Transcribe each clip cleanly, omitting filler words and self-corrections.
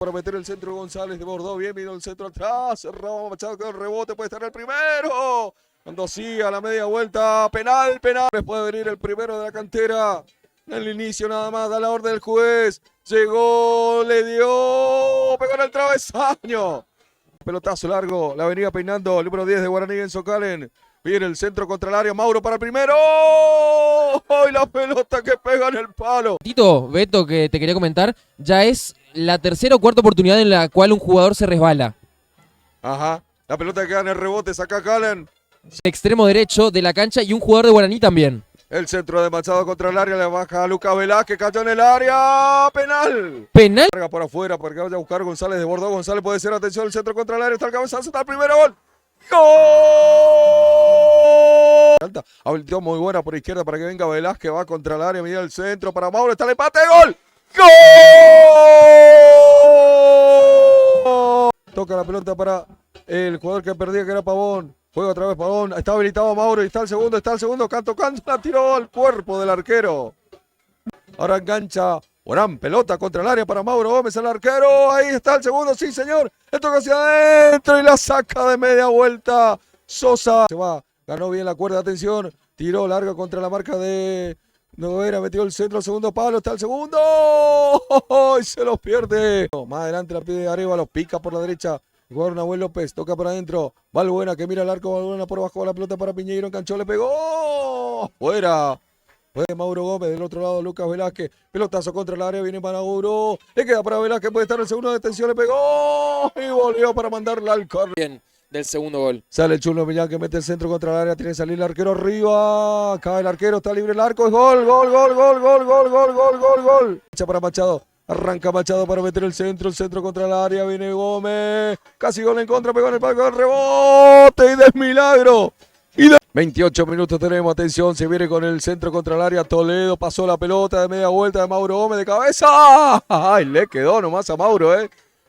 Para meter el centro González de Bordeaux, bien vino el centro atrás, cerraba Machado con el rebote, puede estar el primero. Cuando sí, a la media vuelta, penal. Puede venir el primero de la cantera. En el inicio nada más, da la orden del juez. Llegó, le dio, pegó en el travesaño. Pelotazo largo, la venía peinando el número 10 de Guaraní, Enzo Calen. Viene el centro contra el área, Mauro para el primero. ¡Oh! Y la pelota que pega en el palo. Tito, Beto, que te quería comentar, ya es la tercera o cuarta oportunidad en la cual un jugador se resbala. Ajá, la pelota que queda en el rebote, saca Calen. Extremo derecho de la cancha y un jugador de Guaraní también. El centro de Machado contra el área, le baja a Lucas Velázquez, cayó en el área, penal. Penal. Carga por afuera para que vaya a buscar González de Bordeaux. González puede ser, atención, el centro contra el área, está el cabezazo, está el primer gol. ¡Gol! Alta, habilitó muy buena por izquierda para que venga Velázquez, va contra el área, mira el centro para Mauro, está el empate, ¡gol! ¡Gol! Toca la pelota para el jugador que perdía, que era Pavón. Juega otra vez Pavón, está habilitado Mauro y está el segundo, tocando, la tiró al cuerpo del arquero. Ahora engancha, Orán, pelota contra el área para Mauro Gómez, el arquero, ahí está el segundo, sí señor, el toca hacia adentro y la saca de media vuelta. Sosa se va, ganó bien la cuerda, atención, tiró larga contra la marca de Noguera, metió el centro, segundo palo, está el segundo, y se los pierde. Más adelante la pide arriba, los pica por la derecha. El jugador Nahuel López, toca para adentro. Valbuena que mira el arco, Valbuena por abajo, la pelota para Piñeiro, enganchó, le pegó. Fuera. Fue Mauro Gómez, del otro lado Lucas Velázquez. Pelotazo contra el área, viene para Mauro. Le queda para Velázquez, puede estar en el segundo de detención, le pegó. Y volvió para mandarla al córner. Bien, del segundo gol. Sale el Chulo Millán que mete el centro contra el área, tiene que salir el arquero arriba. Cae el arquero, está libre el arco, es gol. Echa para Machado. Arranca Machado para meter el centro contra el área, viene Gómez, casi gol en contra, pegó en el palco, el rebote y del milagro. 28 minutos tenemos, atención, se viene con el centro contra el área, Toledo pasó la pelota de media vuelta de Mauro Gómez de cabeza. Ay, le quedó nomás a Mauro,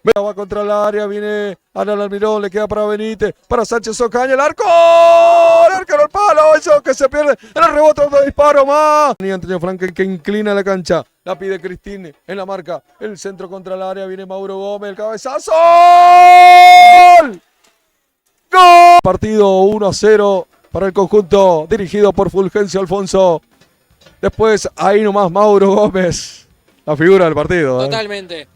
Va contra el área, viene Alan Almirón, le queda para Benítez, para Sánchez Ocaña, el arco, al palo, eso que se pierde, el rebote, otro disparo más. Y Antonio Frankel que inclina la cancha, la pide Cristín en la marca, el centro contra el área, viene Mauro Gómez, el cabezazo. ¡Gol! Partido 1-0 para el conjunto dirigido por Fulgencio Alfonso. Después, ahí nomás Mauro Gómez, la figura del partido. Totalmente.